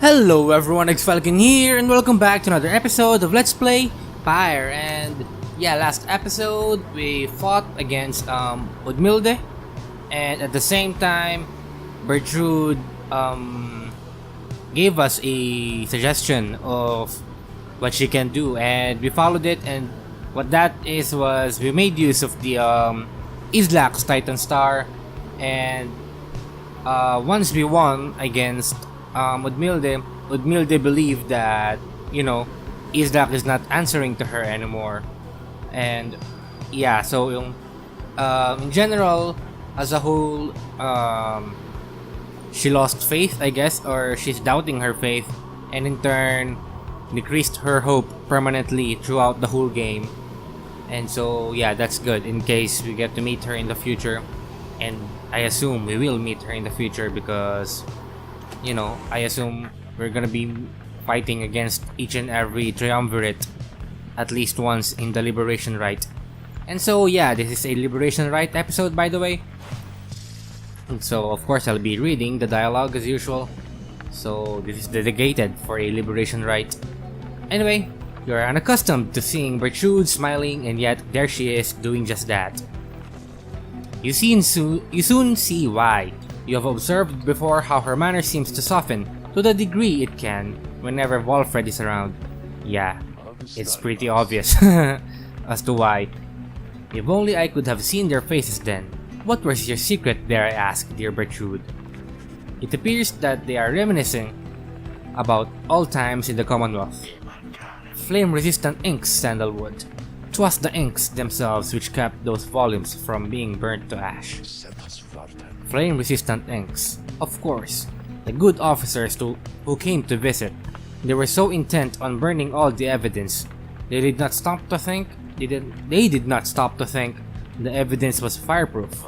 Hello everyone, XFalcon here, and welcome back to another episode of Let's Play Pyre. And yeah, last episode we fought against Udmilde, and at the same time Bertrude gave us a suggestion of what she can do, and we followed it. And what that is was we made use of the Islax Titan Star, and once we won against Udmilde believed that, Islak is not answering to her anymore. And yeah, so in general, as a whole, she lost faith, I guess, or she's doubting her faith, and in turn decreased her hope permanently throughout the whole game. And so yeah, that's good in case we get to meet her in the future, and I assume we will meet her in the future because I assume we're gonna be fighting against each and every triumvirate at least once in the Liberation Rite. And so yeah, this is a Liberation Rite episode, by the way. And so of course I'll be reading the dialogue as usual. So this is dedicated for a Liberation Rite. Anyway, you're unaccustomed to seeing Bertrude smiling, and yet there she is doing just that. You soon see why. You have observed before how her manner seems to soften to the degree it can whenever Wolfred is around. Yeah, it's pretty obvious as to why. If only I could have seen their faces then. What was your secret, dare I ask, dear Bertrude? It appears that they are reminiscing about old times in the Commonwealth. Flame-resistant inks, Sandalwood. 'Twas the inks themselves which kept those volumes from being burnt to ash. Flame-resistant inks, of course. The good officers who came to visit, they were so intent on burning all the evidence, they did not stop to think. They did not stop to think the evidence was fireproof.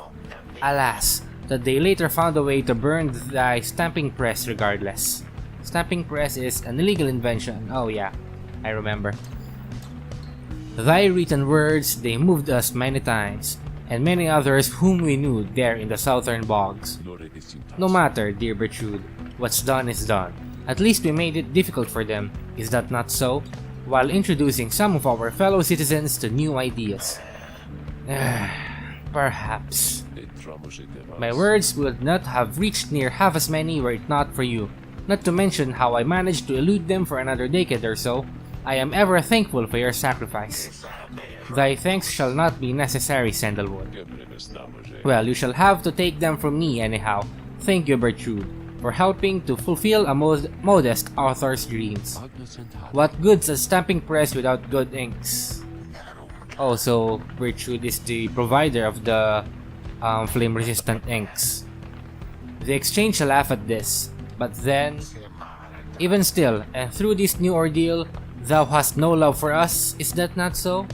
Alas, that they later found a way to burn thy stamping press regardless. Stamping press is an illegal invention. Oh yeah, I remember. Thy written words, they moved us many times, and many others whom we knew there in the southern bogs. No matter, dear Bertrude, what's done is done. At least we made it difficult for them, is that not so? While introducing some of our fellow citizens to new ideas. Perhaps. My words would not have reached near half as many were it not for you. Not to mention how I managed to elude them for another decade or so. I am ever thankful for your sacrifice. Thy thanks shall not be necessary, Sandalwood. Well, you shall have to take them from me anyhow. Thank you, Bertrude, for helping to fulfill a modest author's dreams. What good's a stamping press without good inks? Oh, so Bertrude is the provider of the flame-resistant inks. The exchange shall laugh at this, but then, even still, and through this new ordeal, thou hast no love for us, is that not so?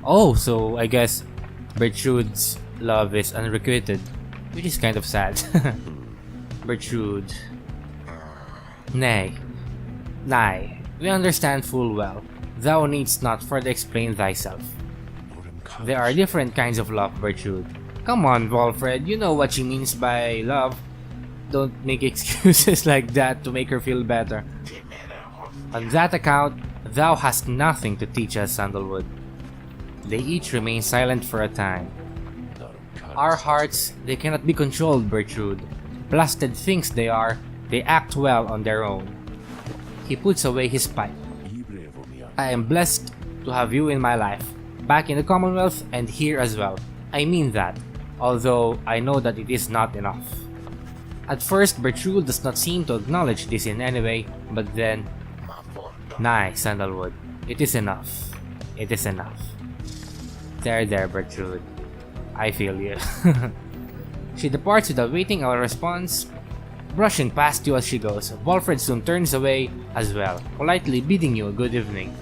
Oh, so I guess Bertrude's love is unrequited, which is kind of sad. Bertrude. Nay, we understand full well. Thou needst not further explain thyself. There are different kinds of love, Bertrude. Come on, Wolfred, you know what she means by love. Don't make excuses like that to make her feel better. On that account, thou hast nothing to teach us, Sandalwood. They each remain silent for a time. Our hearts, they cannot be controlled, Bertrude. Blasted things they are, they act well on their own. He puts away his pipe. I am blessed to have you in my life, back in the Commonwealth and here as well. I mean that, although I know that it is not enough. At first, Bertrude does not seem to acknowledge this in any way, but then... Nay, Sandalwood, it is enough. It is enough. There, Bertrude. I feel you. She departs without waiting our response, brushing past you as she goes. Wolfred soon turns away as well, politely bidding you a good evening.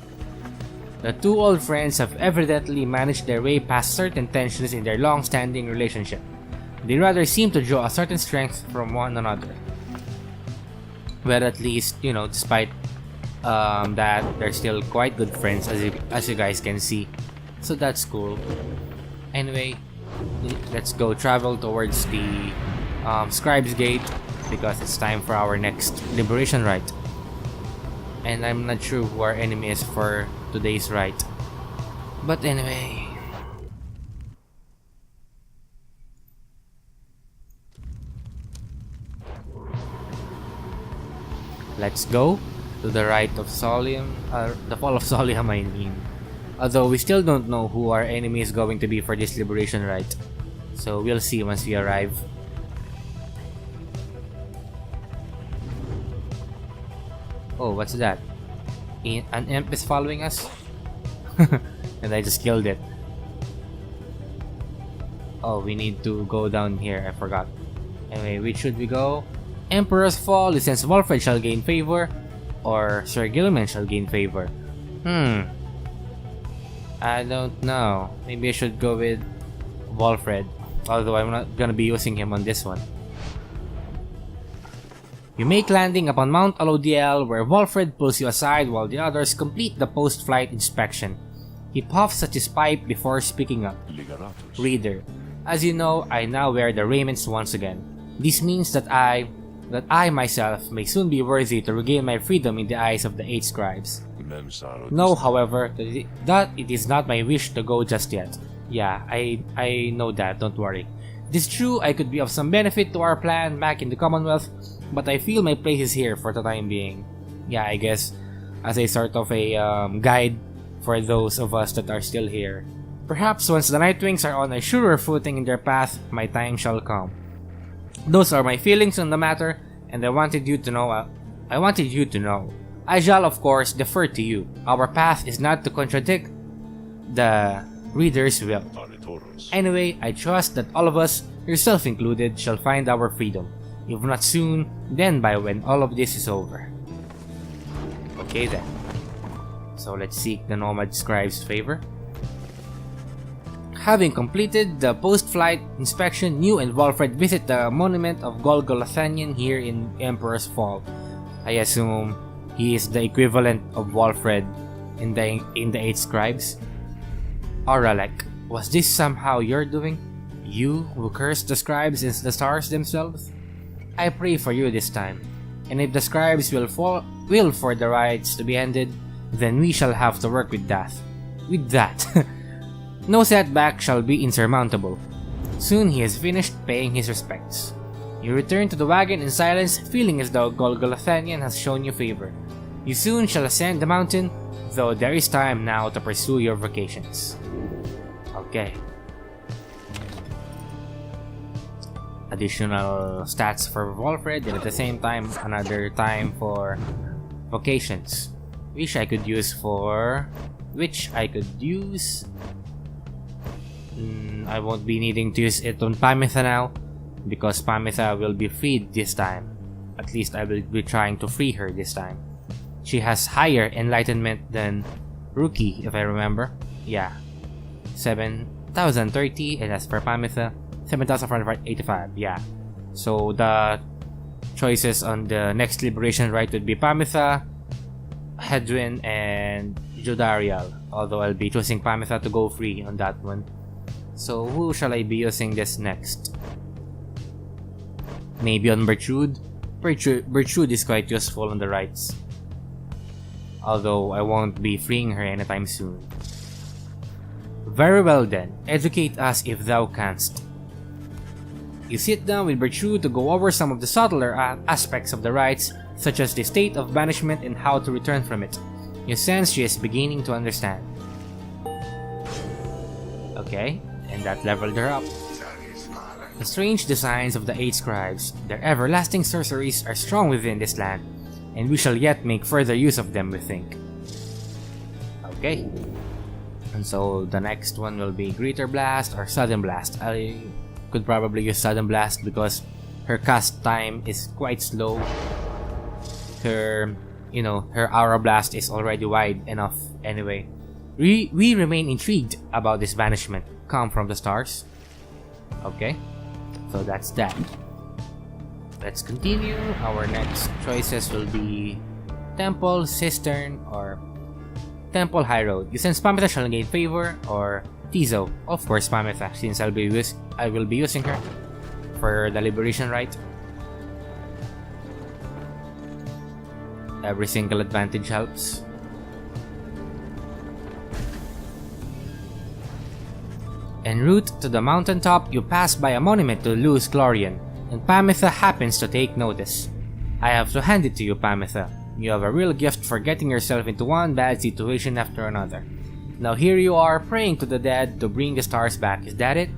The two old friends have evidently managed their way past certain tensions in their long-standing relationship. They rather seem to draw a certain strength from one another. Well, at least, despite that, they're still quite good friends, as you guys can see. So that's cool. Anyway, let's go travel towards the Scribe's Gate because it's time for our next Liberation Rite. and I'm not sure who our enemy is for today's rite. But anyway, let's go to the rite of Solium, the fall of Solium I mean. Although we still don't know who our enemy is going to be for this Liberation Rite. So we'll see once we arrive. Oh, what's that? An imp is following us? And I just killed it. Oh, we need to go down here, I forgot. Anyway, which should we go? Emperor's Fall, since Wolfred shall gain favor, or Sir Gilman shall gain favor. I don't know. Maybe I should go with Wolfred, although I'm not gonna be using him on this one. You make landing upon Mount Alodiel, where Wolfred pulls you aside while the others complete the post-flight inspection. He puffs at his pipe before speaking up. Reader, as you know, I now wear the raiments once again. This means that I myself may soon be worthy to regain my freedom in the eyes of the 8 scribes. Know, however, that it is not my wish to go just yet. Yeah, I know that, don't worry. It is true I could be of some benefit to our plan back in the Commonwealth, but I feel my place is here for the time being. Yeah, I guess as a sort of a guide for those of us that are still here. Perhaps once the Nightwings are on a surer footing in their path, my time shall come. Those are my feelings on the matter, and I wanted you to know. I shall, of course, defer to you. Our path is not to contradict the reader's will. Anyway, I trust that all of us, yourself included, shall find our freedom. If not soon, then by when all of this is over. Okay then. So let's seek the Nomad Scribe's favor. Having completed the post-flight inspection, you and Wolfred visit the monument of Golgolothanian here in Emperor's Fall. I assume he is the equivalent of Wolfred in the 8 scribes. Oralek, was this somehow your doing? You who cursed the scribes and the stars themselves? I pray for you this time, and if the scribes will for the rites to be ended, then we shall have to work with that. No setback shall be insurmountable. Soon he has finished paying his respects. You return to the wagon in silence, feeling as though Golgolothanian has shown you favor. You soon shall ascend the mountain, though there is time now to pursue your vocations. Okay. Additional stats for Wolfred, and at the same time, another time for vocations. Which I could use. I won't be needing to use it on Pamitha now, because Pamitha will be freed this time. At least I will be trying to free her this time. She has higher enlightenment than Rookie, if I remember. Yeah. 7,030, and as for Pamitha, 7,485. Yeah. So the choices on the next Liberation Rite would be Pamitha, Hedwin, and Jodariel. Although I'll be choosing Pamitha to go free on that one. So who shall I be using this next? Maybe on Bertrude? Bertrude is quite useful on the rites. Although I won't be freeing her anytime soon. Very well then, educate us if thou canst. You sit down with Bertrude to go over some of the subtler aspects of the rites, such as the state of banishment and how to return from it. You sense she is beginning to understand. Okay, and that leveled her up. The strange designs of the 8 scribes, their everlasting sorceries, are strong within this land, and we shall yet make further use of them, we think. Okay. And so the next one will be Greater Blast or Sudden Blast. I could probably use Sudden Blast because her cast time is quite slow. Her Aura Blast is already wide enough anyway. We remain intrigued about this banishment come from the stars. Okay, so that's that. Let's continue. Our next choices will be Temple, Cistern, or Temple High Road. You sense Pamitha shall gain favor, or Tizo. Of course Pamitha, since I will be using her for the Liberation Rite. Every single advantage helps. En route to the mountaintop, you pass by a monument to Luz Glorian, and Pamitha happens to take notice. I have to hand it to you, Pamitha. You have a real gift for getting yourself into one bad situation after another. Now here you are praying to the dead to bring the stars back, is that it?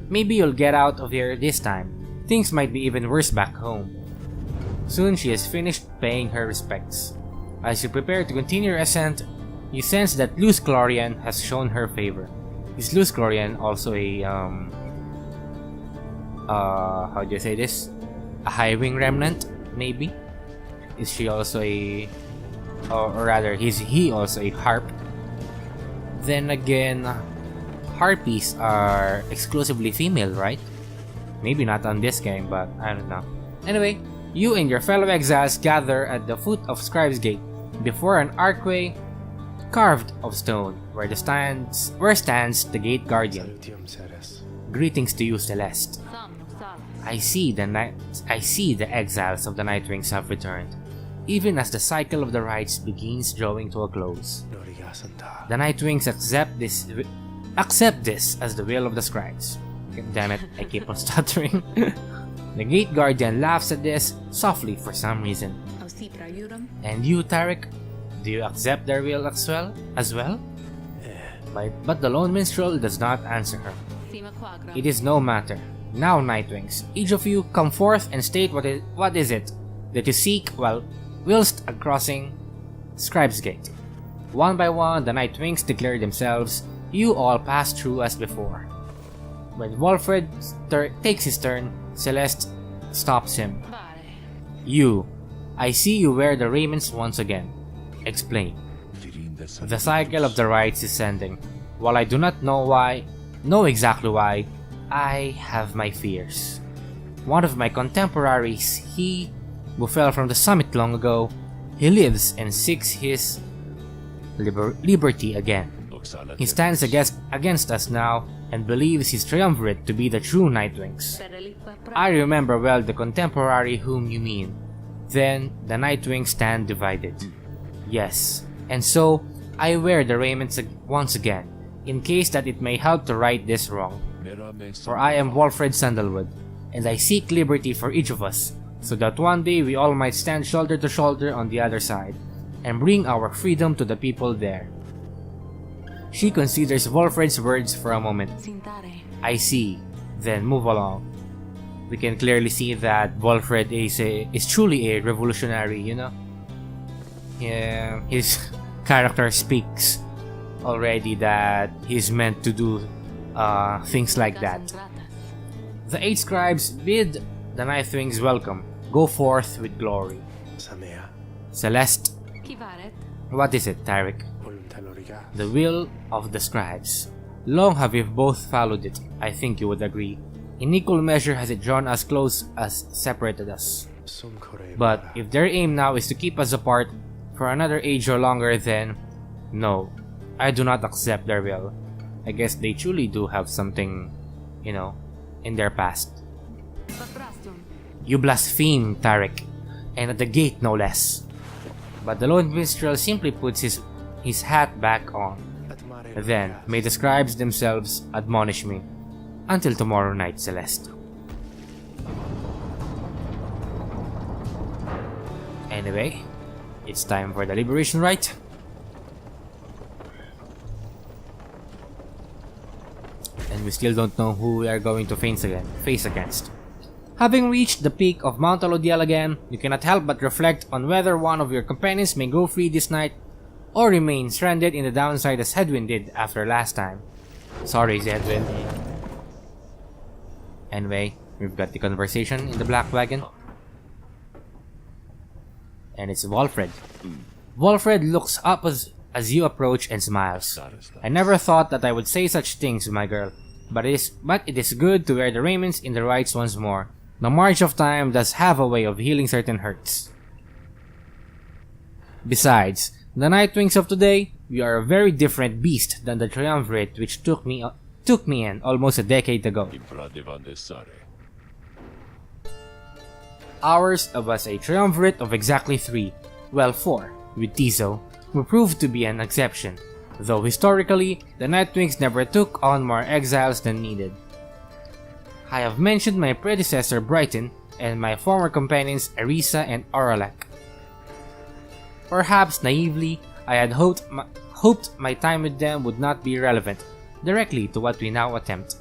Maybe you'll get out of here this time. Things might be even worse back home. Soon she has finished paying her respects. As you prepare to continue your ascent, you sense that Luz Glorian has shown her favor. Is Luz Glorian also a, how do you say this? A high wing remnant, maybe? Is she also a, or rather, is he also a harp? Then again, harpies are exclusively female, right? Maybe not on this game, but I don't know. Anyway, you and your fellow exiles gather at the foot of Scribe's Gate, before an archway carved of stone, where stands the gate guardian. Greetings to you, Celeste. I see the exiles of the Nightwings have returned, even as the cycle of the rites begins drawing to a close. The Nightwings accept this as the will of the scribes. Damn it, I keep on stuttering. The gate guardian laughs at this softly for some reason. And you, Tarek, do you accept their will as well? But the lone minstrel does not answer her. It is no matter. Now, Nightwings, each of you come forth and state what is it that you seek whilst crossing Scribe's Gate. One by one, the Nightwings declare themselves. You all pass through as before. When Wolfred takes his turn, Celeste stops him. You, I see you wear the raiments once again. Explain. The cycle of the rites is ending. While I do not know exactly why, I have my fears. One of my contemporaries, he who fell from the summit long ago, he lives and seeks his liberty again. He stands against us now and believes his triumvirate to be the true Nightwings. I remember well the contemporary whom you mean. Then the Nightwings stand divided. Yes, and so I wear the raiments once again, in case that it may help to right this wrong. For I am Wolfred Sandalwood, and I seek liberty for each of us, so that one day we all might stand shoulder to shoulder on the other side, and bring our freedom to the people there. She considers Wolfred's words for a moment. I see, then move along. We can clearly see that Wolfred is truly a revolutionary, you know? Yeah, his character speaks already that he's meant to do things like that. The 8 scribes bid the Nightwings welcome. Go forth with glory. Celeste. What is it, Tarek? The will of the scribes. Long have we both followed it, I think you would agree. In equal measure has it drawn us close as separated us. But if their aim now is to keep us apart for another age or longer, then no, I do not accept their will. I guess they truly do have something, you know, in their past. You blaspheme, Tarek, and at the gate no less. But the lone minstrel simply puts his hat back on. Then may the scribes themselves admonish me. Until tomorrow night, Celeste. Anyway, it's time for the Liberation Rite. And we still don't know who we are going to face against. Having reached the peak of Mount Alodiel again, you cannot help but reflect on whether one of your companions may go free this night or remain stranded in the downside as Hedwyn did after last time. Sorry, Hedwyn. Anyway, we've got the conversation in the Black Wagon. And it's Wolfred. Wolfred looks up as you approach and smiles. I never thought that I would say such things, my girl, but it is good to wear the raiments in the rites once more. The march of time does have a way of healing certain hurts. Besides, the Nightwings of today, we are a very different beast than the triumvirate which took me in almost a decade ago. Ours was a triumvirate of exactly 3, Well, 4, with Tiso, who proved to be an exception, though historically, the Nightwings never took on more exiles than needed. I have mentioned my predecessor Brighton and my former companions Erisa and Oralek. Perhaps naively, I had hoped my time with them would not be relevant directly to what we now attempt.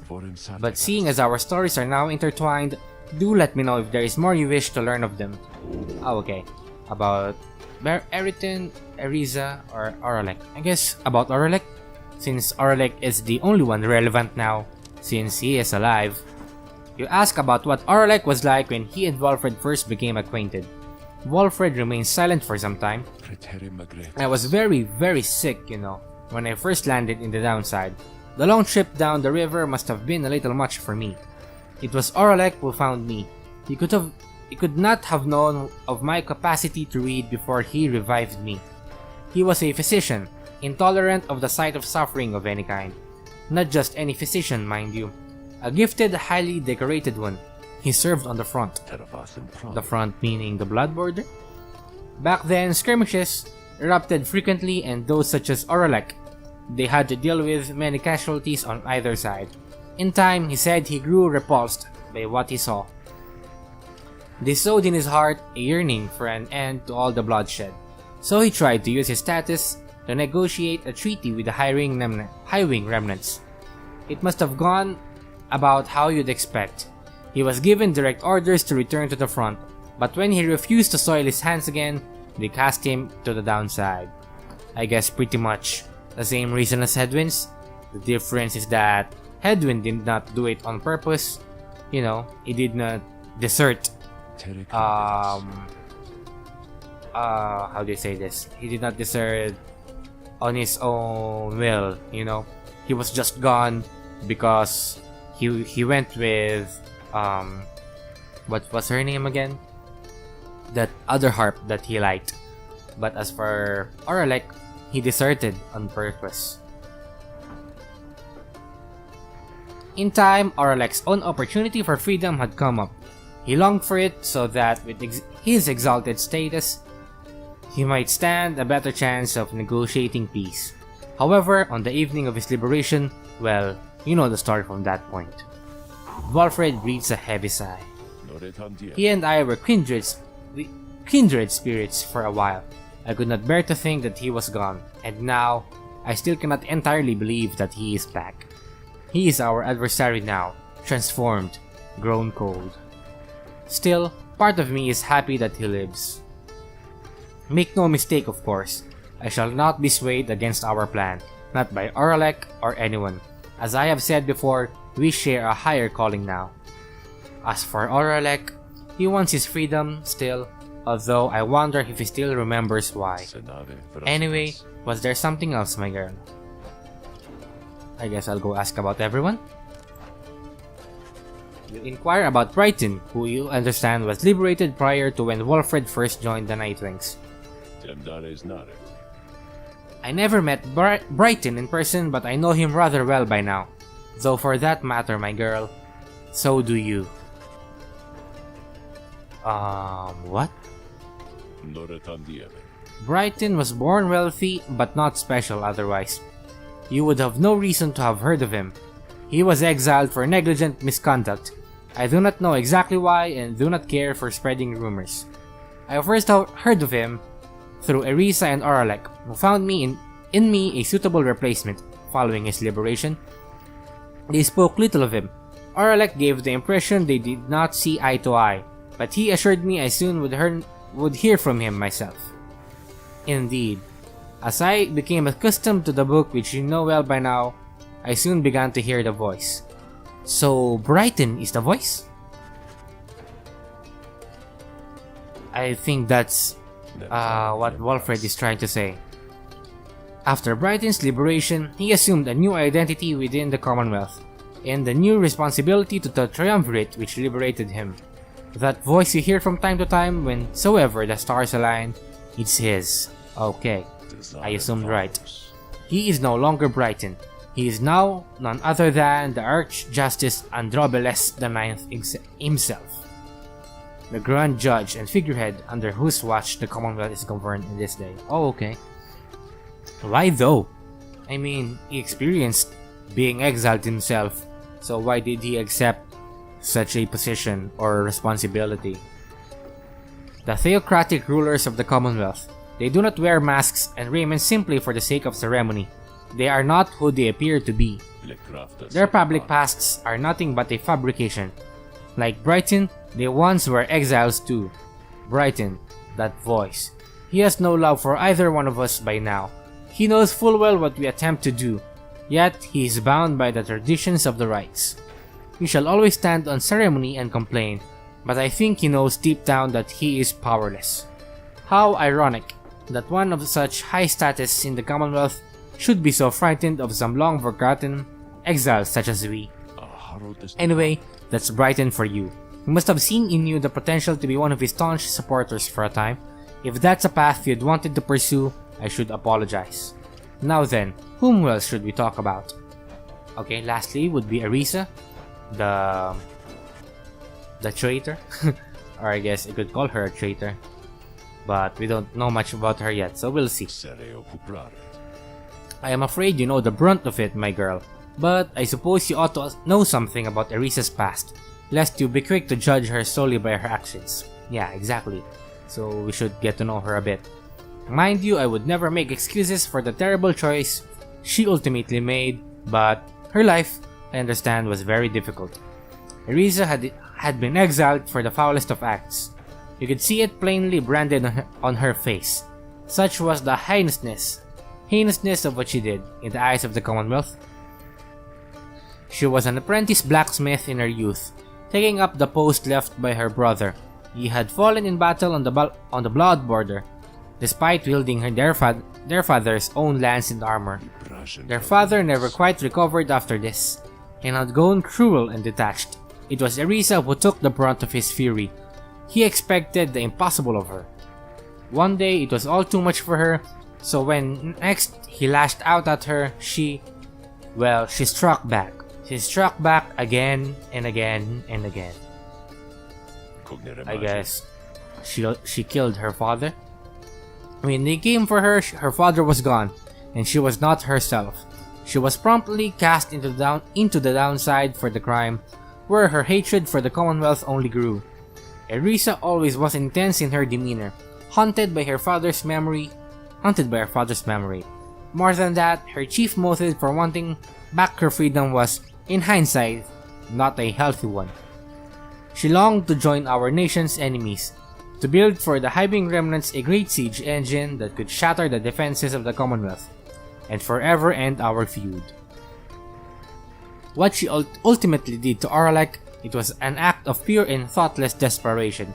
But seeing as our stories are now intertwined, do let me know if there is more you wish to learn of them. Oh, okay. About Eriton, Erisa, or Oralek. I guess about Oralek, since Oralek is the only one relevant now, since he is alive. You ask about what Oralek was like when he and Walfred first became acquainted. Walfred remained silent for some time. I was very sick, when I first landed in the downside. The long trip down the river must have been a little much for me. It was Oralek who found me. He could not have known of my capacity to read before he revived me. He was a physician, intolerant of the sight of suffering of any kind. Not just any physician, mind you. A gifted, highly decorated one. He served on the front. The front meaning the blood border? Back then, skirmishes erupted frequently, and those such as Oralek, they had to deal with many casualties on either side. In time, he said he grew repulsed by what he saw. This sowed in his heart a yearning for an end to all the bloodshed. So he tried to use his status to negotiate a treaty with the High-Wing remnants. It must have gone about how you'd expect. He was given direct orders to return to the front, but when he refused to soil his hands again, they cast him to the downside. I guess pretty much the same reason as Headwinds. The difference is that Headwind did not do it on purpose. He did not desert. How do you say this? He did not desert on his own will, He was just gone because he went with what was her name again? That other harp that he liked. But as for Oralek, he deserted on purpose. In time, Oralek's own opportunity for freedom had come up. He longed for it so that with his exalted status, he might stand a better chance of negotiating peace. However, on the evening of his liberation, well, you know the story from that point. Walfred breathes a heavy sigh. He and I were kindred spirits for a while. I could not bear to think that he was gone, and now, I still cannot entirely believe that he is back. He is our adversary now, transformed, grown cold. Still, part of me is happy that he lives. Make no mistake, of course, I shall not be swayed against our plan, not by Oralek or anyone. As I have said before, we share a higher calling now. As for Oralek, he wants his freedom still, although I wonder if he still remembers why. Anyway, was there something else, my girl? I guess I'll go ask about everyone. You inquire about Brighton, who you understand was liberated prior to when Walfred first joined the Nightwings. I never met Brighton in person, but I know him rather well by now. Though for that matter, my girl, so do you. What? Brighton was born wealthy, but not special otherwise. You would have no reason to have heard of him. He was exiled for negligent misconduct. I do not know exactly why and do not care for spreading rumors. I first heard of him through Erisa and Oralek, who found in me a suitable replacement following his liberation. They spoke little of him. Oralek gave the impression they did not see eye to eye, but he assured me I soon would hear from him myself. Indeed, as I became accustomed to the book which you know well by now, I soon began to hear the voice. So Brighton is the voice? I think that's what Walfred is trying to say. After Brighton's liberation, he assumed a new identity within the Commonwealth, and a new responsibility to the triumvirate which liberated him. That voice you hear from time to time whensoever the stars align, it's his. Okay, I assumed right. He is no longer Brighton. He is now none other than the Archjustice Androbeles IX himself. the grand judge and figurehead under whose watch the Commonwealth is governed in this day. Oh, okay. Why though? I mean, he experienced being exiled himself, so why did he accept such a position or responsibility? The theocratic rulers of the Commonwealth, they do not wear masks and raiment simply for the sake of ceremony. They are not who they appear to be. Their public pasts are nothing but a fabrication. Like Brighton, they once were exiles too. Brighton, that voice. He has no love for either one of us by now. He knows full well what we attempt to do, yet he is bound by the traditions of the rites. He shall always stand on ceremony and complain, but I think he knows deep down that he is powerless. How ironic that one of such high status in the Commonwealth should be so frightened of some long forgotten exiles such as we. Anyway, that's Brighton for you. He must have seen in you the potential to be one of his staunch supporters for a time. If that's a path you'd wanted to pursue, I should apologize. Now then, whom else should we talk about? Okay, lastly would be Arisa, the traitor. Or I guess I could call her a traitor. But we don't know much about her yet, so we'll see. I am afraid you know the brunt of it, my girl. But I suppose you ought to know something about Arisa's past, lest you be quick to judge her solely by her actions. Yeah, exactly. So we should get to know her a bit. Mind you, I would never make excuses for the terrible choice she ultimately made, but her life, I understand, was very difficult. Arisa had been exiled for the foulest of acts. You could see it plainly branded on her face. Such was the heinousness of what she did in the eyes of the Commonwealth. She was an apprentice blacksmith in her youth, taking up the post left by her brother. He had fallen in battle on the blood border, despite wielding their father's own lance and armor. Their father never quite recovered after this, and had grown cruel and detached. It was Arisa who took the brunt of his fury. He expected the impossible of her. One day it was all too much for her, so when next he lashed out at her, she struck back. She struck back again and again and again. I guess she killed her father. When they came for her, her father was gone, and she was not herself. She was promptly cast into the downside for the crime, where her hatred for the Commonwealth only grew. Arisa always was intense in her demeanor, haunted by her father's memory. More than that, her chief motive for wanting back her freedom was, in hindsight, not a healthy one. She longed to join our nation's enemies, to build for the hiving remnants a great siege engine that could shatter the defenses of the Commonwealth, and forever end our feud. What she ultimately did to Oralek, it was an act of pure and thoughtless desperation.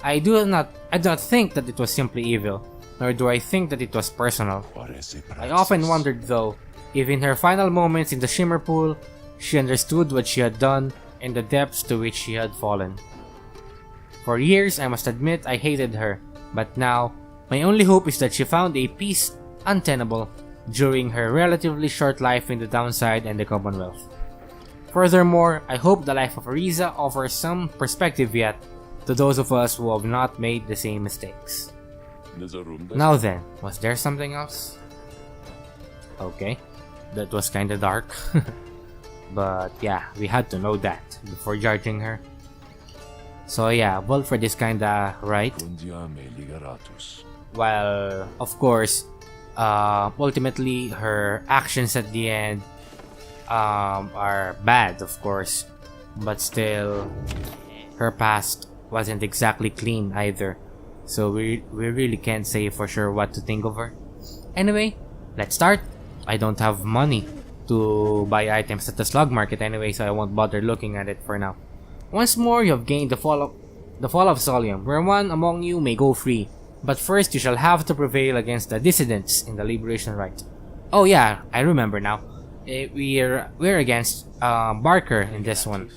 I do not think that it was simply evil, nor do I think that it was personal. I often wondered though, if in her final moments in the Shimmer Pool, she understood what she had done and the depths to which she had fallen. For years, I must admit I hated her, but now, my only hope is that she found a peace untenable during her relatively short life in the downside and the Commonwealth. Furthermore, I hope the life of Arisa offers some perspective yet to those of us who have not made the same mistakes. Now then, was there something else? Okay, that was kinda dark. But yeah, we had to know that before judging her. So yeah, vote for this kinda right. While, of course, ultimately her actions at the end are bad, of course, but still her past wasn't exactly clean either, so we really can't say for sure what to think of her. Anyway, let's start. I don't have money to buy items at the slug market anyway, so I won't bother looking at it for now. Once more, you have gained the fall of Solium, where one among you may go free, but first you shall have to prevail against the dissidents in the Liberation Rite. Oh yeah, I remember now. We're against Barker in this one.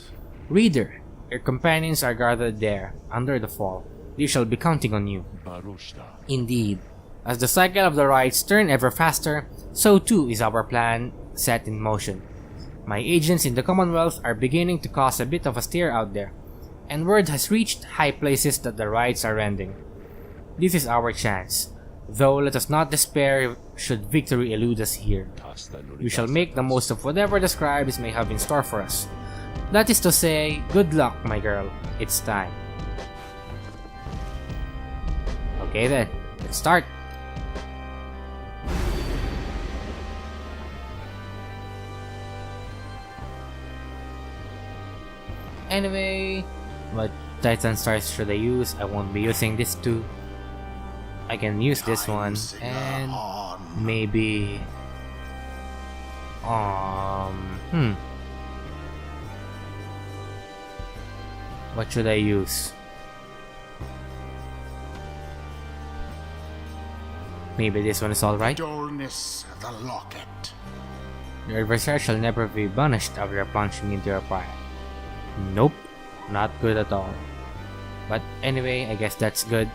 Reader, your companions are gathered there, under the fall. They shall be counting on you. Indeed. As the cycle of the rites turn ever faster, so too is our plan set in motion. My agents in the Commonwealth are beginning to cause a bit of a stir out there. and word has reached high places that the rites are ending. This is our chance, though let us not despair should victory elude us here. We shall make the most of whatever the scribes may have in store for us. That is to say, good luck, my girl. It's time. Okay then, let's start. Anyway, what Titan stars should I use? I won't be using this too. I can use this one and maybe what should I use? Maybe this one is alright. Dullness, the locket. Your adversary shall never be banished after plunging into your fire. Nope, not good at all. But anyway, I guess that's good.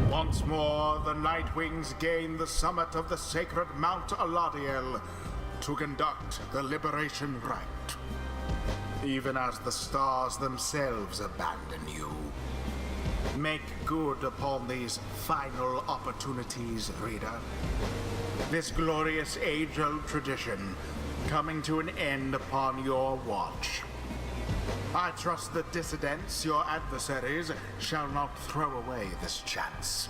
Once more, the Nightwings gain the summit of the sacred Mount Aladiel to conduct the Liberation Rite. Even as the stars themselves abandon you. Make good upon these final opportunities, reader. This glorious age-old tradition coming to an end upon your watch. I trust the dissidents, your adversaries, shall not throw away this chance.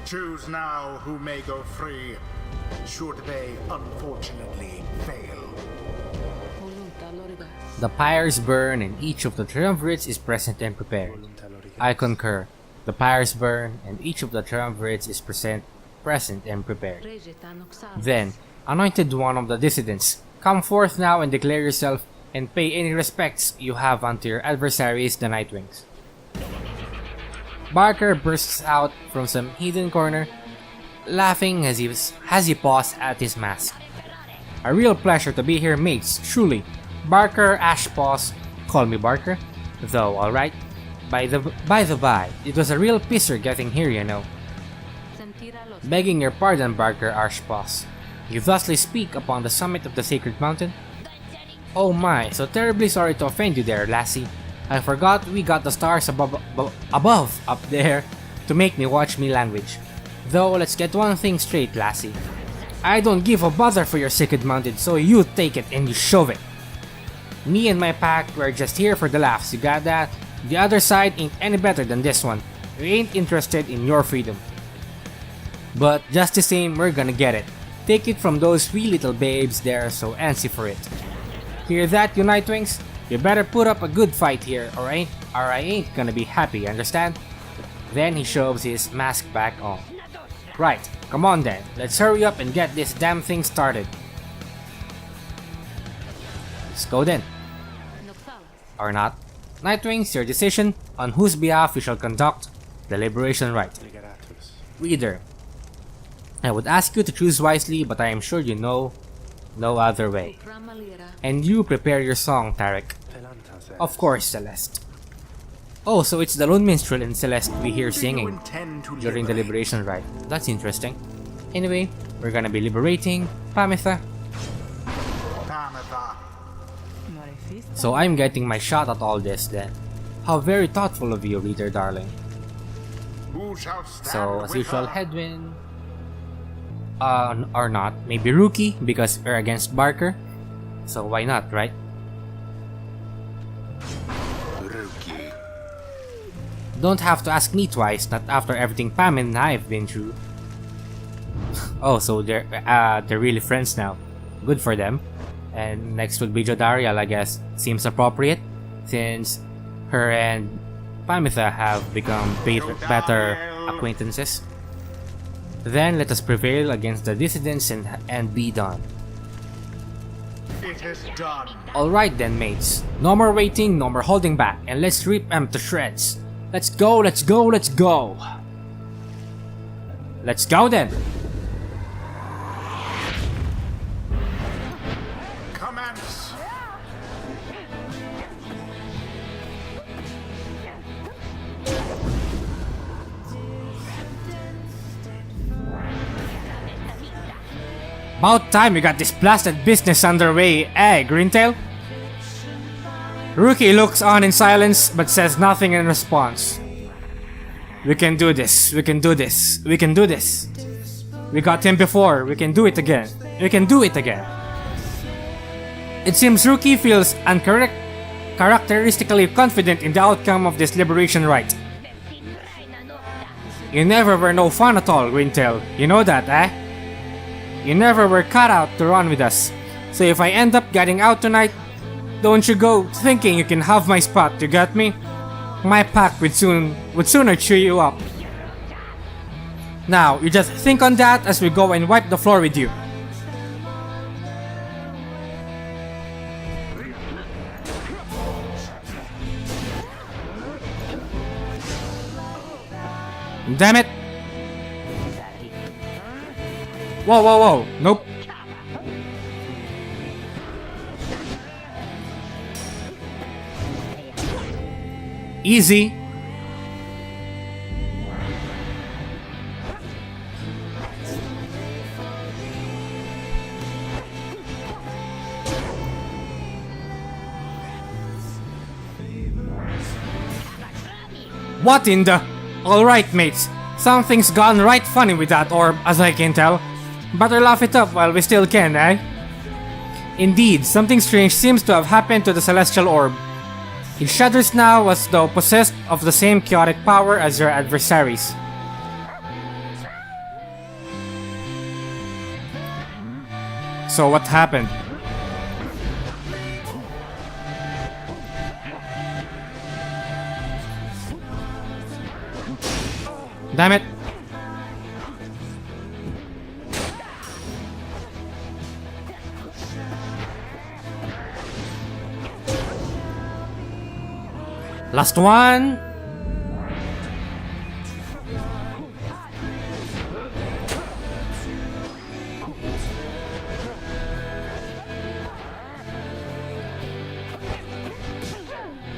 Choose now who may go free, should they unfortunately fail. The pyres burn and each of the triumvirates is present and prepared. I concur. The pyres burn and each of the triumvirates is present and prepared. Then, anointed one of the dissidents, come forth now and declare yourself and pay any respects you have unto your adversaries, the Nightwings. Barker bursts out from some hidden corner, laughing as he paws at his mask. A real pleasure to be here, mates, truly. Barker Ashpaws, call me Barker, though alright. By the by, it was a real pisser getting here, you know. Begging your pardon, Barker Ashpaws. You thusly speak upon the summit of the sacred mountain? Oh my, so terribly sorry to offend you there, lassie. I forgot we got the stars above up there to make me watch me language. Though let's get one thing straight, lassie. I don't give a bother for your sacred mountain, so you take it and you shove it. Me and my pack, we're just here for the laughs, you got that? The other side ain't any better than this one. We ain't interested in your freedom. But just the same, we're gonna get it. Take it from those three little babes there, so antsy for it. Hear that, you Nightwings? You better put up a good fight here, or I ain't gonna be happy, understand? Then he shoves his mask back on. Right, come on then, let's hurry up and get this damn thing started. Let's go then. Or not. Nightwings, your decision on whose behalf we shall conduct the Liberation Rite. Reader, I would ask you to choose wisely, but I am sure you know no other way. And you prepare your song, Tarek. Of course, Celeste. Oh, so it's the Lone Minstrel and Celeste we hear singing during the Liberation Rite. That's interesting. Anyway, we're gonna be liberating Pamitha. So I'm getting my shot at all this then. How very thoughtful of you, reader darling. So, as usual, Headwind. Or not. Maybe Rookie, because we're against Barker. So why not, right? Rookie. Don't have to ask me twice, not after everything Pam and I've been through. Oh, so they're really friends now. Good for them. And next would be Jodariel, I guess. Seems appropriate, since her and Pamitha have become better acquaintances. Then let us prevail against the dissidents and be done. It is done. Alright then, mates. No more waiting, no more holding back, and let's rip them to shreds. Let's go, let's go, let's go! Let's go then! Commander, About time we got this blasted business underway, eh, Greentail? Rookie looks on in silence but says nothing in response. We can do this, we can do this, we can do this. We got him before, we can do it again. We can do it again. It seems Rookie feels uncharacteristically confident in the outcome of this Liberation Rite. You never were no fun at all, Greentail. You know that, eh? You never were cut out to run with us. So if I end up getting out tonight, don't you go thinking you can have my spot, you got me? My pack would sooner cheer you up. Now, you just think on that as we go and wipe the floor with you. Damn it! Whoa, whoa, whoa! Nope. Easy. What in the... Alright mates, something's gone right funny with that orb as I can tell. Better laugh it up while we still can, eh? Indeed, something strange seems to have happened to the celestial orb. It shudders now as though possessed of the same chaotic power as your adversaries. So what happened? Damn it! Last one!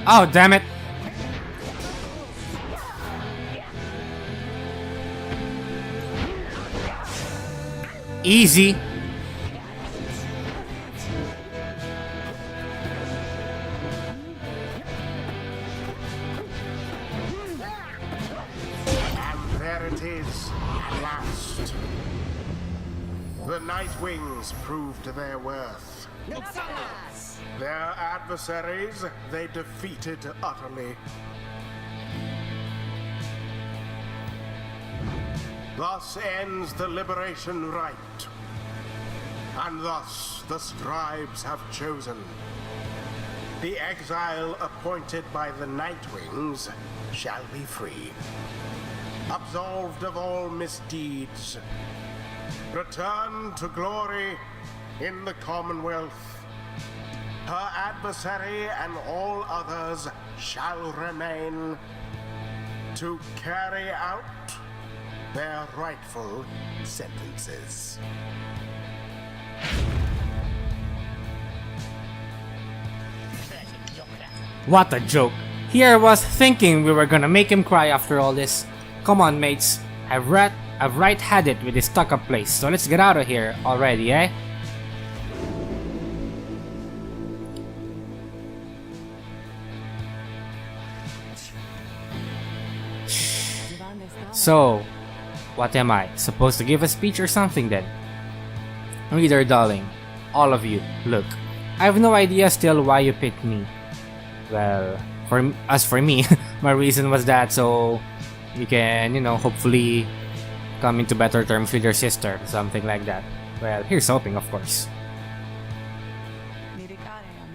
Oh, damn it! Easy. And there it is, at last. The Nightwings proved their worth. Their adversaries they defeated utterly. Thus ends the Liberation Rite. And thus the scribes have chosen. The exile appointed by the Nightwings shall be free. Absolved of all misdeeds. Return to glory in the Commonwealth. Her adversary and all others shall remain to carry out their rightful sentences. What a joke. Here I was thinking we were gonna make him cry after all this. Come on mates, I've right had it with this stuck-up place, so let's get out of here already, eh? So, what am I? Supposed to give a speech or something then? Reader darling, all of you, look. I have no idea still why you picked me. Well, as for me, my reason was that so you can, hopefully come into better terms with your sister, something like that. Well, here's hoping, of course.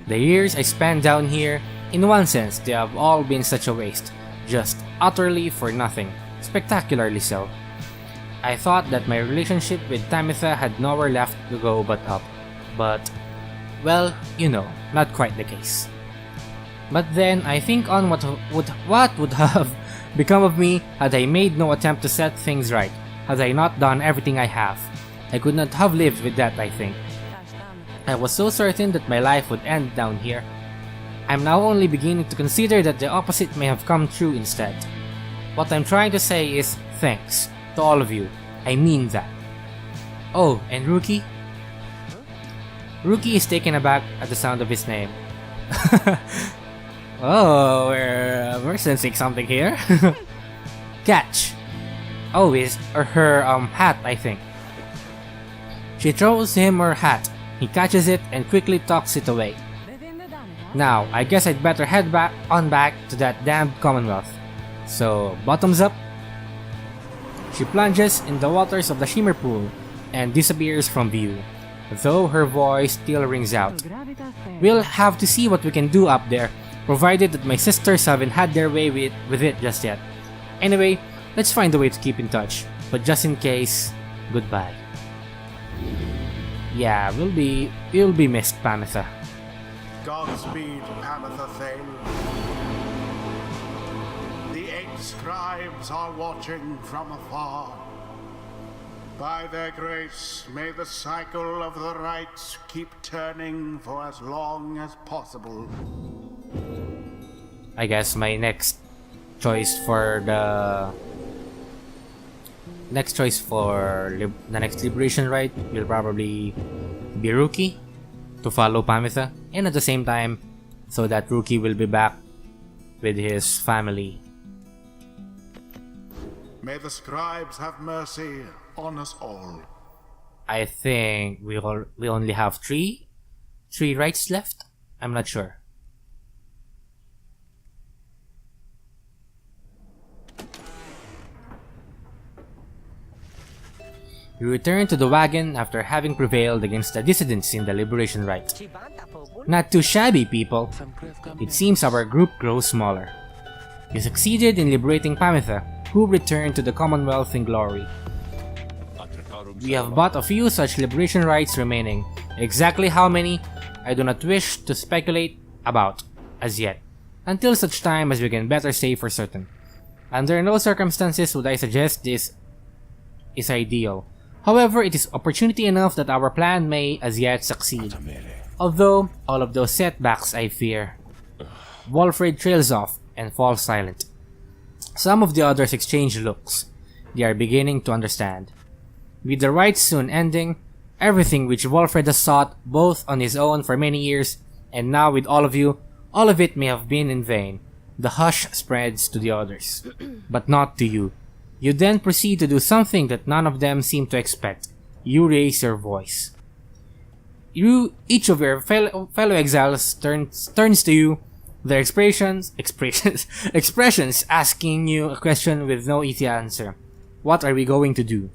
The years I spent down here, in one sense, they have all been such a waste. Just utterly for nothing. Spectacularly so. I thought that my relationship with Tamitha had nowhere left to go but up. But, well, not quite the case. But then I think on what would have become of me had I made no attempt to set things right, had I not done everything I have. I could not have lived with that, I think. I was so certain that my life would end down here. I'm now only beginning to consider that the opposite may have come true instead. What I'm trying to say is thanks to all of you. I mean that. Oh, and Rookie, Rookie is taken aback at the sound of his name. Oh, we're sensing something here. Catch. Oh, her hat, I think. She throws him her hat. He catches it and quickly tucks it away. Now, I guess I'd better head back to that damned Commonwealth. So, bottoms up. She plunges in the waters of the Shimmer Pool and disappears from view, though her voice still rings out. We'll have to see what we can do up there, provided that my sisters haven't had their way with it just yet. Anyway, let's find a way to keep in touch, but just in case, goodbye. Yeah, we'll be missed, Pamitha. Godspeed, Pamitha Thane. The 8 scribes are watching from afar. By their grace, may the cycle of the rites keep turning for as long as possible. I guess my next choice for the next Liberation Rite will probably be Rookie to follow Pamitha, and at the same time, so that Rookie will be back with his family. May the scribes have mercy on us all. I think we only have three rites left. I'm not sure. We return to the wagon after having prevailed against the dissidents in the Liberation Rite. Not too shabby, people. It seems our group grows smaller. You succeeded in liberating Pamitha, who returned to the Commonwealth in glory. We have but a few such liberation rites remaining. Exactly how many, I do not wish to speculate about as yet, until such time as we can better say for certain. Under no circumstances would I suggest this is ideal. However, it is opportunity enough that our plan may as yet succeed. Although, all of those setbacks I fear. Wolfred trails off and falls silent. Some of the others exchange looks. They are beginning to understand. With the rites soon ending, everything which Wolfred has sought both on his own for many years, and now with all of you, all of it may have been in vain. The hush spreads to the others, but not to you. You then proceed to do something that none of them seem to expect. You raise your voice. Each of your fellow exiles turns to you, their expressions asking you a question with no easy answer. What are we going to do?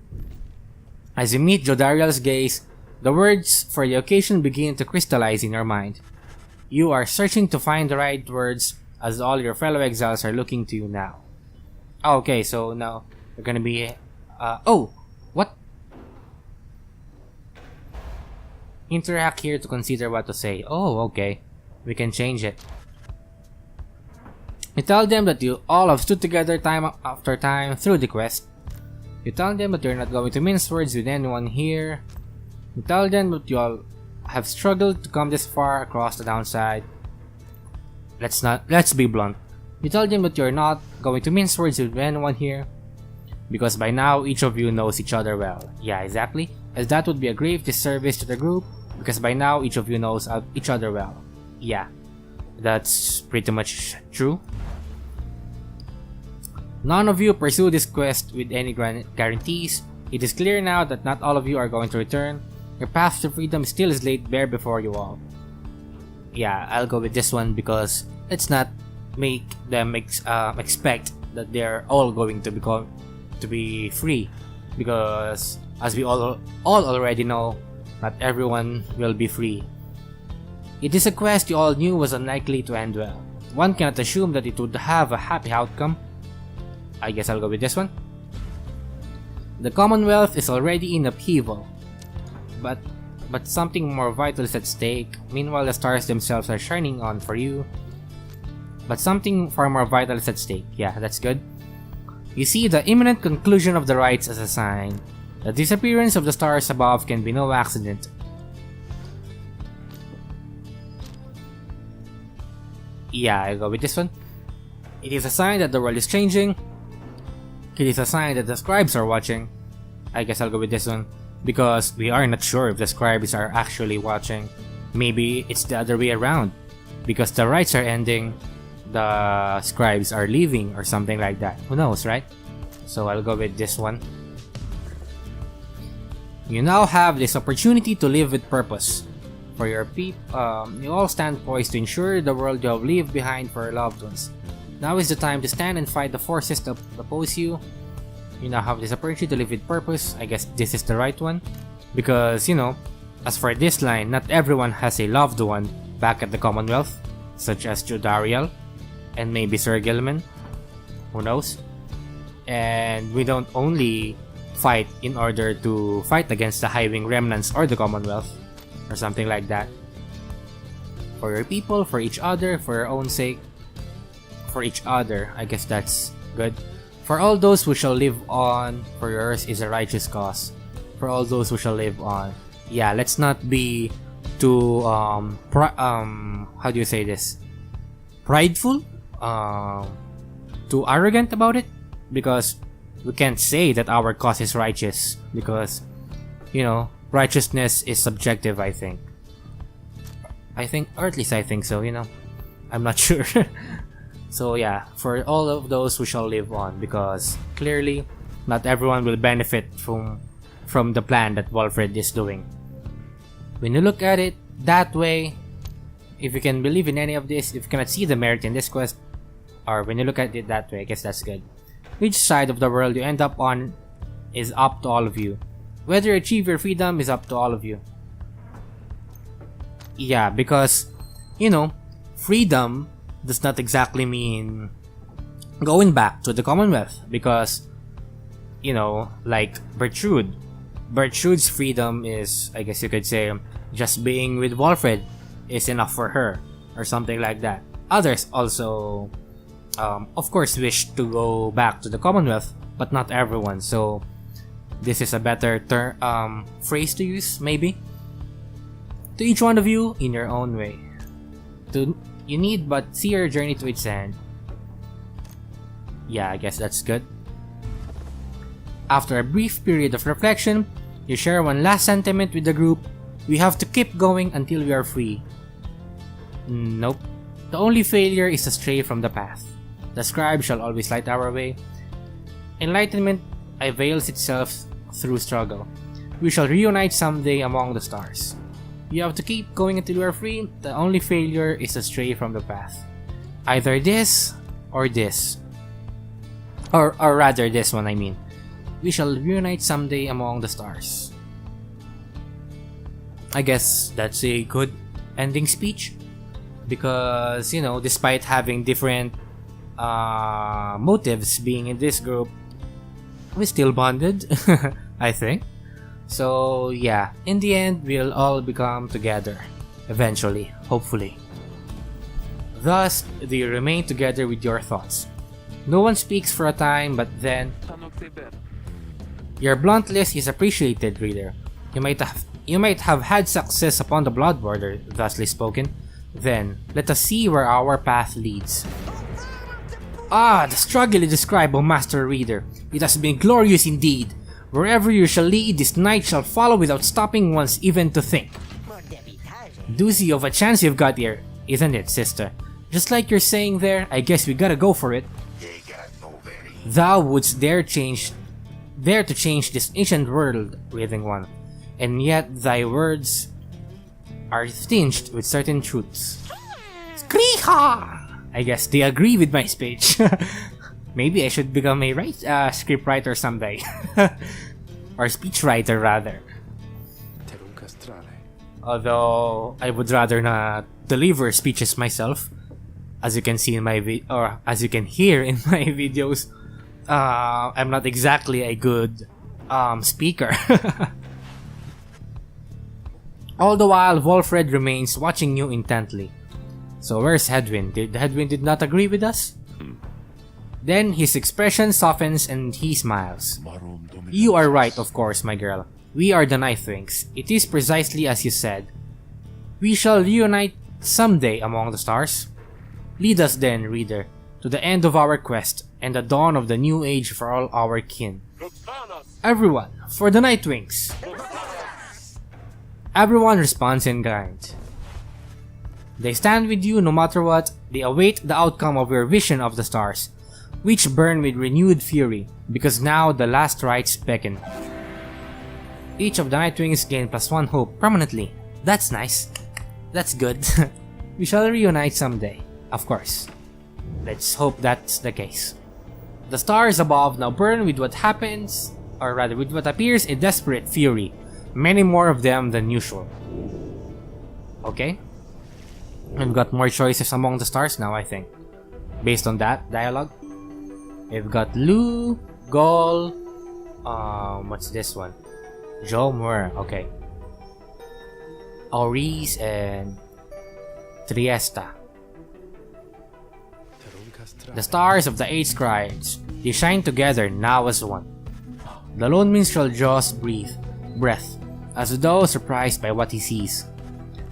As you meet Jodariel's gaze, the words for the occasion begin to crystallize in your mind. You are searching to find the right words as all your fellow exiles are looking to you now. Okay, so now you're gonna be... oh! What? Interact here to consider what to say. Oh, okay. We can change it. You tell them that you all have stood together time after time through the quest. You tell them that you're not going to mince words with anyone here. You tell them that you all have struggled to come this far across the downside. Let's be blunt. You tell them that you're not going to mince words with anyone here, because by now each of you knows each other well. Yeah, exactly. As that would be a grave disservice to the group, because by now each of you knows each other well. Yeah, that's pretty much true. None of you pursue this quest with any guarantees. It is clear now that not all of you are going to return. Your path to freedom still is laid bare before you all. Yeah, I'll go with this one because let's not make them expect that they're all going to be free, because as we all already know, not everyone will be free. It is a quest you all knew was unlikely to end well. One cannot assume that it would have a happy outcome. I guess I'll go with this one. The Commonwealth is already in upheaval, but something more vital is at stake. Meanwhile, the stars themselves are shining on for you, but something far more vital is at stake. Yeah, that's good. You see the imminent conclusion of the rites as a sign. The disappearance of the stars above can be no accident. Yeah, I'll go with this one. It is a sign that the world is changing. It is a sign that the scribes are watching. I guess I'll go with this one. because we are not sure if the scribes are actually watching. Maybe it's the other way around, because the rites are ending, the scribes are leaving or something like that. Who knows, right? So I'll go with this one. You now have this opportunity to live with purpose. For your you all stand poised to ensure the world you have left behind for your loved ones. Now is the time to stand and fight the forces that oppose you. You now have this opportunity to live with purpose. I guess this is the right one. Because, you know, as for this line, not everyone has a loved one back at the Commonwealth, such as Jodariel and maybe Sir Gilman. Who knows? And we don't only fight in order to fight against the High-Wing Remnants or the Commonwealth, or something like that. For your people, for each other, for your own sake, for each other, I guess that's good. For all those who shall live on, for yours is a righteous cause. For all those who shall live on. Yeah, let's not be too how do you say this? Prideful? Too arrogant about it? Because we can't say that our cause is righteous, because, you know, righteousness is subjective, I think. Or at least I think so, you know. I'm not sure. So yeah, for all of those who shall live on, because clearly not everyone will benefit from the plan that Wolfred is doing. When you look at it that way, if you can believe in any of this, if you cannot see the merit in this quest, or when you look at it that way, I guess that's good. Which side of the world you end up on is up to all of you. Whether you achieve your freedom is up to all of you. Yeah, because, you know, freedom does not exactly mean going back to the Commonwealth, because, you know, like Bertrude's freedom is, I guess you could say, just being with Wolfred is enough for her, or something like that. Others also, of course, wish to go back to the Commonwealth, but not everyone, so this is a better phrase to use, maybe. To each one of you, in your own way. You need but see your journey to its end. Yeah, I guess that's good. After a brief period of reflection, you share one last sentiment with the group. We have to keep going until we are free. Nope. The only failure is to stray from the path. The scribe shall always light our way. Enlightenment avails itself through struggle. We shall reunite someday among the stars. You have to keep going until you are free. The only failure is to stray from the path. Either this or this. Or rather this one, I mean. We shall reunite someday among the stars. I guess that's a good ending speech. Because, you know, despite having different motives being in this group, we still bonded, I think. So yeah, in the end, we'll all become together. Eventually, hopefully. Thus, do you remain together with your thoughts. No one speaks for a time, but then... Your bluntness is appreciated, reader. You might have had success upon the blood border, thusly spoken. Then, let us see where our path leads. Ah, the struggle you describe, O Master Reader. It has been glorious indeed. Wherever you shall lead, this knight shall follow without stopping once even to think. Doozy of a chance you've got here, isn't it, sister? Just like you're saying there, I guess we gotta go for it. Thou wouldst dare to change this ancient world, Breathing One, and yet thy words are tinged with certain truths. Skriha! I guess they agree with my speech. Maybe I should become a script writer someday. Or speech writer, rather. Although, I would rather not deliver speeches myself. As you can see in my or as you can hear in my videos, I'm not exactly a good speaker. All the while, Wolfred remains watching you intently. So where's Hedwyn? Hedwyn did not agree with us? Then his expression softens and he smiles. You are right, of course, my girl. We are the Nightwings. It is precisely as you said. We shall reunite someday among the stars. Lead us then, reader, to the end of our quest and the dawn of the new age for all our kin. Everyone, for the Nightwings! Everyone responds in kind. They stand with you no matter what. They await the outcome of your vision of the stars, which burn with renewed fury, because now the last rites beckon. Each of the Nightwings gain +1 hope permanently. That's nice. That's good. We shall reunite someday, of course. Let's hope that's the case. The stars above now burn with what happens, or rather with what appears a desperate fury. Many more of them than usual. Okay. We've got more choices among the stars now, I think. Based on that dialogue. We've got Lu, Gol, what's this one? Jomur, okay. Auris and Triesta. The stars of the 8 scribes, they shine together now as one. The lone minstrel draws breath, as though surprised by what he sees.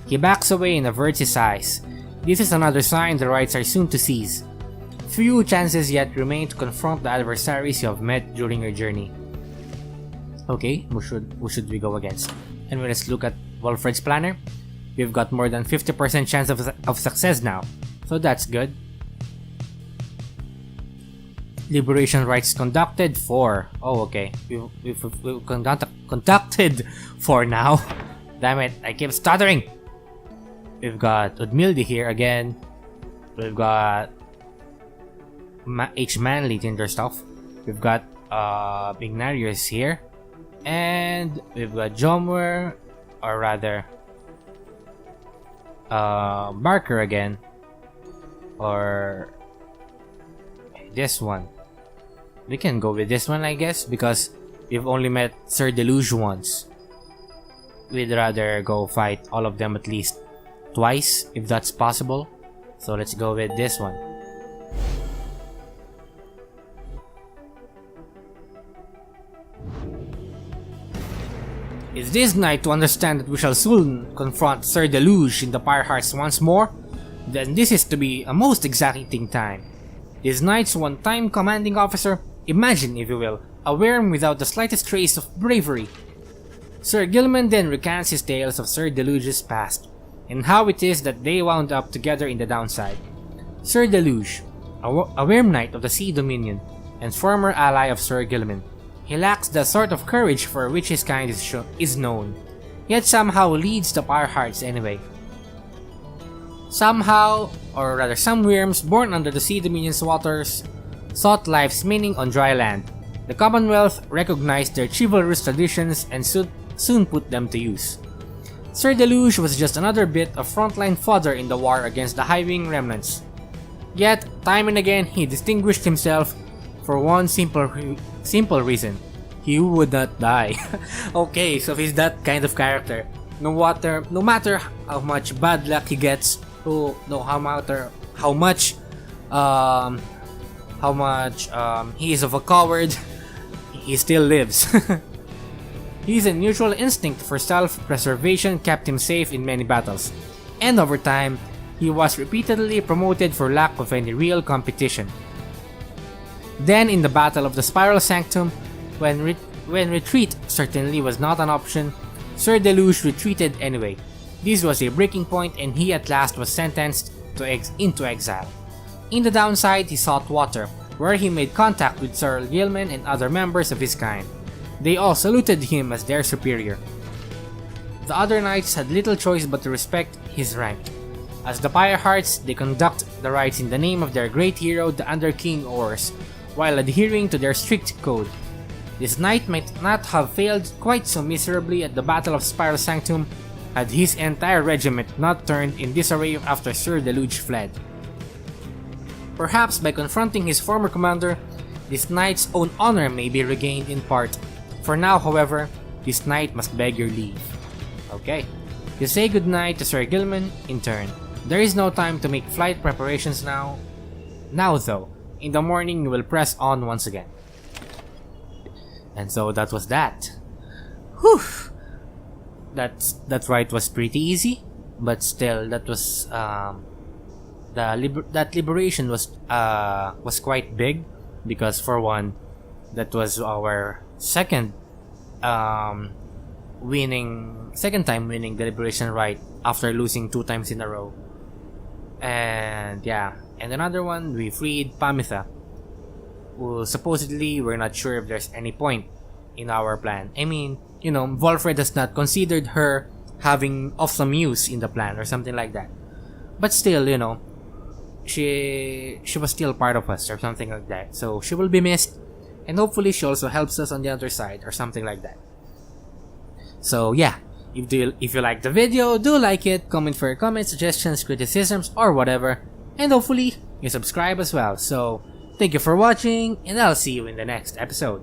He backs away and averts his eyes. This is another sign the rites are soon to cease. Few chances yet remain to confront the adversaries you have met during your journey. Okay, who should we go against? And let's look at Wolfred's planner. We've got more than 50% chance of success now, so that's good. Liberation Rites conducted for... Oh, okay. We've conducted for now. Damn it, I keep stuttering! We've got Udmildi here again. We've got H. Manley Tinder stuff. We've got Ignarius here. And we've got Jomur, or rather Barker again. Or this one. We can go with this one, I guess, because we've only met Sir Deluge once. We'd rather go fight all of them at least twice, if that's possible. So let's go with this one. Is this night to understand that we shall soon confront Sir Deluge in the Pyre Hearts once more? Then this is to be a most exacting time. This knight's one-time commanding officer, imagine if you will, a worm without the slightest trace of bravery. Sir Gilman then recants his tales of Sir Deluge's past, and how it is that they wound up together in the downside. Sir Deluge, a worm knight of the Sea Dominion, and former ally of Sir Gilman. He lacks the sort of courage for which his kind is known, yet somehow leads the Pyre Hearts anyway. Somehow, or rather some worms born under the Sea Dominion's waters, sought life's meaning on dry land. The Commonwealth recognized their chivalrous traditions and soon put them to use. Sir Deluge was just another bit of frontline fodder in the war against the High-Wing remnants. Yet, time and again, he distinguished himself for one simple reason. He would not die. Okay, so he's that kind of character. No matter how much bad luck he gets, no matter how much he is of a coward, he still lives. His unusual instinct for self-preservation kept him safe in many battles, and over time, he was repeatedly promoted for lack of any real competition. Then in the Battle of the Spiral Sanctum, when retreat certainly was not an option, Sir Deluge retreated anyway. This was a breaking point and he at last was sentenced into exile. In the downside, he sought water, where he made contact with Sir Gilman and other members of his kind. They all saluted him as their superior. The other knights had little choice but to respect his rank. As the Pyre Hearts, they conduct the rites in the name of their great hero, the Under King Ors, while adhering to their strict code. This knight might not have failed quite so miserably at the Battle of Spiral Sanctum had his entire regiment not turned in disarray after Sir Deluge fled. Perhaps by confronting his former commander, this knight's own honor may be regained in part. For now, however, this knight must beg your leave. Okay. You say goodnight to Sir Gilman in turn. There is no time to make flight preparations now. Now though, in the morning you will press on once again. And so that was that. Whew! That rite was pretty easy, but still that was that liberation was quite big, because for one, that was our second second time winning the Liberation Rite after losing 2 times in a row. And yeah, and another one, we freed Pamitha, who supposedly we're not sure if there's any point in our plan. I mean, Volfred has not considered her having of some use in the plan or something like that. But still, she was still part of us or something like that. So she will be missed, and hopefully she also helps us on the other side or something like that. So yeah, if you like the video, do like it, comment for your comments, suggestions, criticisms, or whatever, and hopefully you subscribe as well. So thank you for watching, and I'll see you in the next episode.